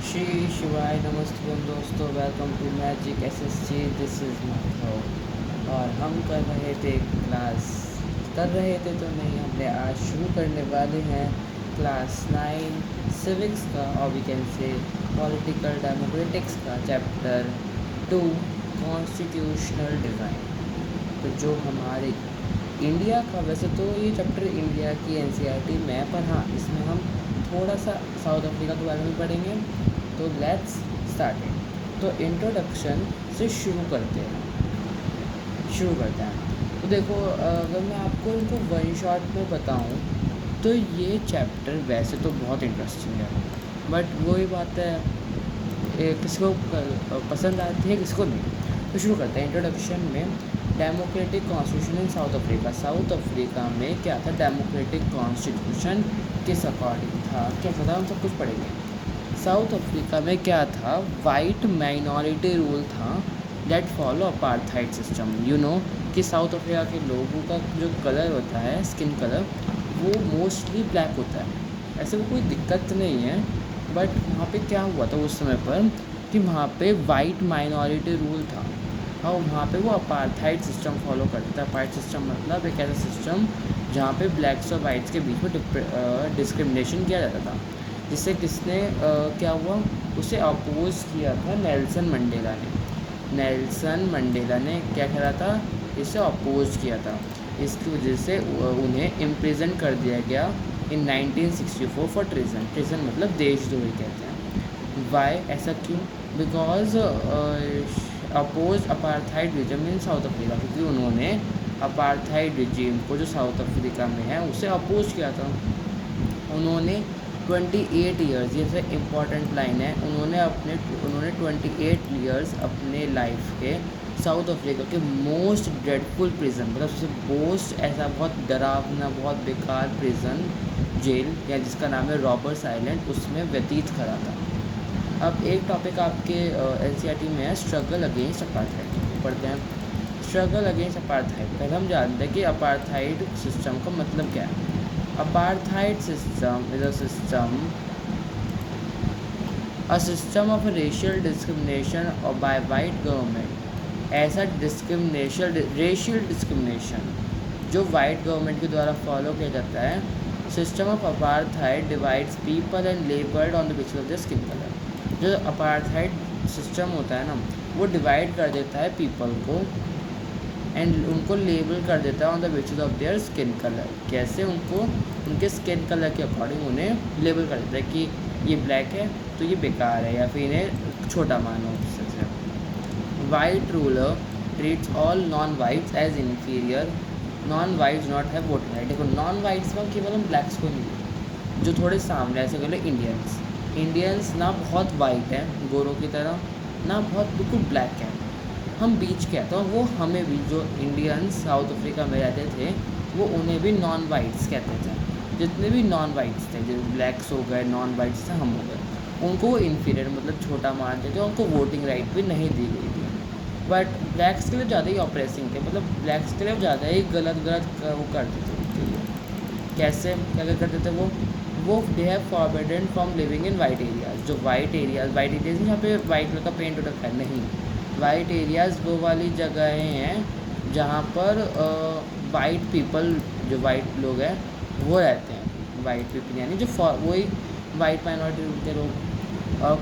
श्री शिवाय नमस्ते दोस्तों, welcome to magic SSG. This is Madhav और हम कर रहे थे तो नहीं, हमने आज शुरू करने वाले हैं क्लास 9 सिविक्स का, और we can say political democratics का चैप्टर 2 कॉन्स्टिट्यूशनल डिज़ाइन। तो जो हमारे इंडिया का, वैसे तो ये चैप्टर इंडिया की एनसीईआरटी में है, पर हाँ इसमें हम थोड़ा सा साउथ अफ्रीका के बारे में पढ़ेंगे। तो लेट्स स्टार्ट इट। तो इंट्रोडक्शन से शुरू करते हैं। तो देखो, अगर मैं आपको इनको वन शॉट में बताऊं तो ये चैप्टर वैसे तो बहुत इंटरेस्टिंग है, बट वही बात है, किसी को पसंद आती है, किसी को नहीं। तो शुरू करते हैं इंट्रोडक्शन में। Democratic constitution in South Africa. South Africa में क्या था? डेमोक्रेटिक कॉन्स्टिट्यूशन किस अकॉर्डिंग था, क्या था, हम सब कुछ पढ़ेंगे। साउथ अफ्रीका में क्या था? वाइट माइनॉरिटी रूल था that follow apartheid system. You know कि साउथ अफ्रीका के लोगों का जो कलर होता है, स्किन कलर, वो मोस्टली ब्लैक होता है। ऐसे वो कोई दिक्कत नहीं है, बट वहाँ पे क्या हुआ था उस समय पर कि वहाँ पे वाइट माइनॉरिटी रूल था, और वहाँ पे वो अपार्थाइड सिस्टम फॉलो करता था। अपार्थाइड सिस्टम मतलब एक ऐसा सिस्टम जहाँ पे ब्लैक्स और वाइट्स के बीच में डिस्क्रिमिनेशन किया जाता था, जिससे क्या हुआ, उसे अपोज किया था नेल्सन मंडेला ने। नेल्सन मंडेला ने क्या करा था? इसे अपोज किया था। इसकी वजह से उन्हें इम्प्रिजन कर दिया गया इन 1964 फॉर ट्रेजन। ट्रेजन मतलब देशद्रोही कहते हैं। वाई? ऐसा क्यों? Because oppose apartheid regime in South Africa, क्योंकि उन्होंने अपार्थाइड रिजिम को जो साउथ अफ्रीका में है उसे अपोज किया था। उन्होंने 28 ईयर्स, ये सबसे इम्पॉर्टेंट लाइन है, उन्होंने 28 ईयर्स अपने लाइफ के साउथ अफ्रीका के मोस्ट ड्रेडफुल प्रिजन, मतलब सबसे मोस्ट ऐसा बहुत डरावना, बहुत बेकार प्रिजन, जेल, या जिसका नाम है रॉबर्ट्स आइलैंड, उसमें व्यतीत करा था। अब एक टॉपिक आपके एनसीईआरटी में है, स्ट्रगल अगेंस्ट अपार्थाइड। पढ़ते हैं स्ट्रगल अगेंस्ट अपार्थाइड। पहले हम जानते हैं कि अपार्थाइड सिस्टम का मतलब क्या है। Apartheid system is a system of racial discrimination or by white government। ऐसा रेशियल डिस्क्रिमिनेशन जो वाइट गवर्नमेंट के द्वारा फॉलो किया जाता है। System of apartheid divides people and लेबर्ड on the basis of the skin colour. जो अपार्थाइड सिस्टम होता है ना, वो डिवाइड कर देता है पीपल को एंड उनको लेबल कर देता है on the basis of their skin colour. कैसे? उनको उनके स्किन कलर के अकॉर्डिंग उन्हें लेबल कर देता है कि ये ब्लैक है तो ये बेकार है, या फिर इन्हें छोटा मानो। White ruler treats all non whites as inferior. Non whites not have voting right. देखो, नॉन वाइट्स में केवल हम ब्लैक्स को नहीं, जो थोड़े सामने, ऐसे कह लो इंडियंस ना बहुत वाइट हैं गोरों की तरह, ना बहुत बिल्कुल ब्लैक है, हम बीच के हैं। तो वो हमें भी, जो इंडियंस साउथ अफ्रीका में रहते थे, वो उन्हें भी नॉन वाइट्स कहते थे। जितने भी नॉन वाइट्स थे, जो ब्लैक्स हो गए, नॉन वाइट्स थे, हम हो गए, उनको वो इन्फीरियर मतलब छोटा मानते थे, उनको वोटिंग राइट भी नहीं दी गई थी। बट ब्लैक्स के लिए ज़्यादा ही ऑपरेसिंग थे, मतलब ब्लैक्स के लिए ज़्यादा ही गलत वो करते थे उनके लिए। कैसे क्या क्या करते थे वो they have forbidden from living in white areas. जो वाइट एरियाज जहाँ पे वाइट कलर का पेंट हो रखा है, नहीं, वाइट एरियाज़ वो वाली जगहें हैं जहाँ पर वाइट पीपल, जो वाइट लोग हैं वो रहते हैं। वाइट पीपल यानी जो वही वाइट माइनॉरिटी के लोग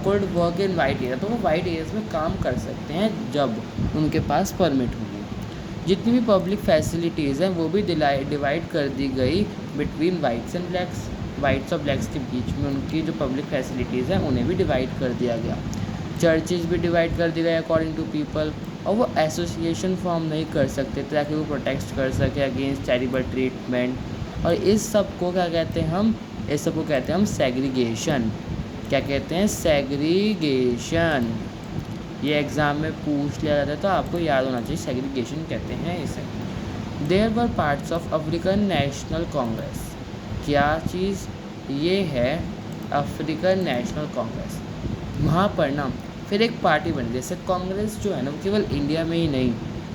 could work in white area. तो वो वाइट एरियाज़ में काम कर सकते हैं जब उनके पास परमिट होगी। जितनी भी पब्लिक फैसिलिटीज़ हैं वो भी डिवाइड कर दी गई between whites and blacks. Whites और ब्लैक्स के बीच में उनकी जो पब्लिक फैसिलिटीज़ हैं उन्हें भी डिवाइड कर दिया गया। चर्चेज़ भी डिवाइड कर दी गई अकॉर्डिंग टू पीपल, और वो एसोसिएशन फॉर्म नहीं कर सकते ताकि वो प्रोटेक्ट कर सके अगेंस्ट चैरिटेबल ट्रीटमेंट। और इस सब को क्या कहते हैं हम? इस सब को कहते हैं हम सेग्रीगेशन। क्या कहते हैं? सेग्रीगेशन। ये एग्ज़ाम में पूछ लिया जाता है तो आपको याद होना चाहिए, सेग्रीगेशन कहते हैं इसे। There were parts of African National Congress. क्या चीज़? ये है अफ्रीकन नेशनल कांग्रेस। वहाँ पर ना फिर एक पार्टी बनी, जैसे कांग्रेस जो है ना वो केवल इंडिया में ही नहीं,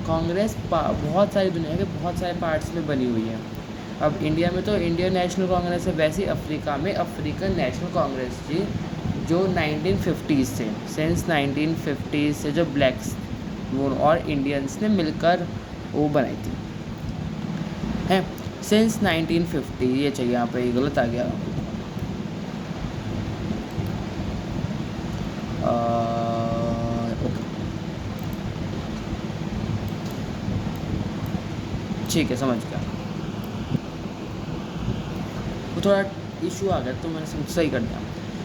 कांग्रेस बहुत सारी दुनिया के बहुत सारे पार्ट्स में बनी हुई है। अब इंडिया में तो इंडियन नेशनल कांग्रेस है, वैसे अफ्रीका में अफ्रीकन नेशनल कांग्रेस थी जो 1950 से सिंस 1950 से जो ब्लैक्स वो और इंडियंस ने मिलकर वो बनाई थी है सिंस 1950। ये चाहिए यहाँ पे, ये गलत आ गया। ओके ठीक है, समझ गया। वो थोड़ा इशू आ गया तो मैंने सही कर दिया।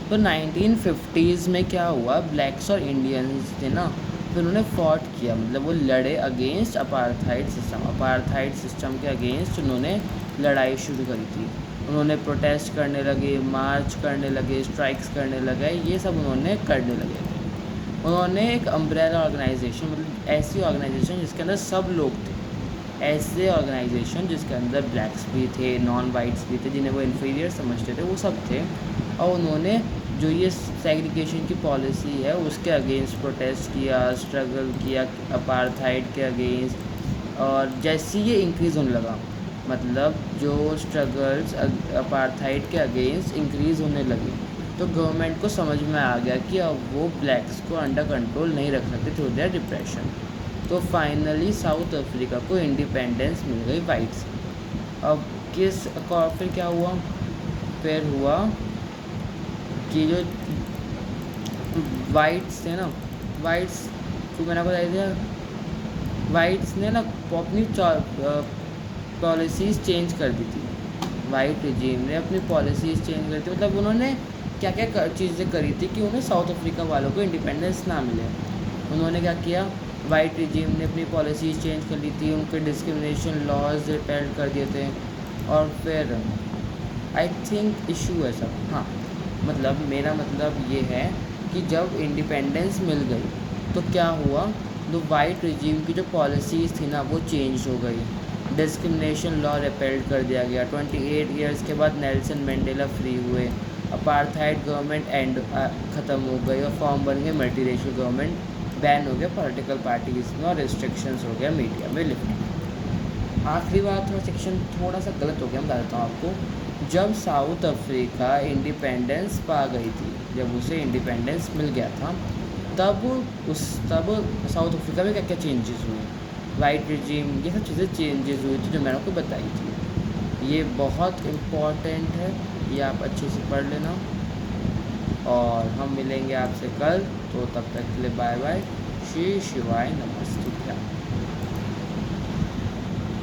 तो 1950s में क्या हुआ, ब्लैक्स और इंडियंस थे ना, तो उन्होंने फॉट किया, मतलब वो लड़े अगेंस्ट अपार्थाइड सिस्टम के अगेंस्ट उन्होंने लड़ाई शुरू करी थी। उन्होंने प्रोटेस्ट करने लगे, मार्च करने लगे, स्ट्राइक्स करने लगे, ये सब उन्होंने करने लगे। उन्होंने एक अम्ब्रेला ऑर्गेनाइजेशन, मतलब ऐसी ऑर्गेनाइजेशन जिसके अंदर सब लोग थे, ऐसे ऑर्गेनाइजेशन जिसके अंदर ब्लैक्स भी थे, नॉन वाइट्स भी थे, जिन्हें वो इन्फीरियर समझते थे, वो सब थे। और उन्होंने जो ये सेग्रीगेशन की पॉलिसी है उसके अगेंस्ट प्रोटेस्ट किया, स्ट्रगल किया अपार्थाइड के अगेंस्ट। और जैसे ये इंक्रीज़ होने लगा, मतलब जो स्ट्रगल्स अपार्थाइड के अगेंस्ट इंक्रीज़ होने लगे, तो गवर्नमेंट को समझ में आ गया कि अब वो ब्लैक्स को अंडर कंट्रोल नहीं रख सकते थ्रू देयर डिप्रेशन। तो फाइनली साउथ अफ्रीका को इंडिपेंडेंस मिल गई वाइट्स। अब फिर क्या हुआ, फिर हुआ कि जो वाइट्स थे ना, वाइट्स को मैंने आपको बताया था, वाइट्स ने ना अपनी पॉलिसीज़ चेंज कर दी थी। वाइट रिजीम ने अपनी पॉलिसीज़ चेंज कर दी, मतलब उन्होंने क्या क्या चीज़ें करी थी कि उन्हें साउथ अफ्रीका वालों को इंडिपेंडेंस ना मिले। उन्होंने क्या किया, वाइट रिजीम ने अपनी पॉलिसीज़ चेंज कर ली थी, उनके डिस्क्रिमिनेशन लॉज रिपेल कर दिए थे। और फिर आई थिंक इशू है सब, हाँ, मतलब मेरा मतलब ये है कि जब इंडिपेंडेंस मिल गई तो क्या हुआ, तो वाइट रिजीम की जो पॉलिसीज़ थी ना वो चेंज हो गई, डिस्क्रिमिनेशन लॉ रिपेल्ड कर दिया गया। 28 ईयर्स के बाद नेल्सन मंडेला फ्री हुए, अपार्थाइड गवर्नमेंट एंड ख़त्म हो गई और फॉर्म बन गए मल्टीरेशियल गवर्नमेंट, बैन हो गया पॉलिटिकल पार्टीज़ में और रिस्ट्रिक्शंस हो गया मीडिया में लिफ्ट। आखिरी बात, थोड़ा सेक्शन थोड़ा सा गलत हो गया, मैं बता देता हूँ आपको। जब साउथ अफ्रीका इंडिपेंडेंस पा गई थी, जब उसे इंडिपेंडेंस मिल गया था, तब साउथ अफ्रीका में क्या क्या चेंजेस हुए, वाइट रिजीम, ये सब चीज़ें चेंजेस हुई थी जो मैंने आपको बताई थी। ये बहुत इम्पॉर्टेंट है, ये आप अच्छे से पढ़ लेना। और हम मिलेंगे आपसे कल, तो तब तक के लिए बाय बाय, श्री शिवाय नमः।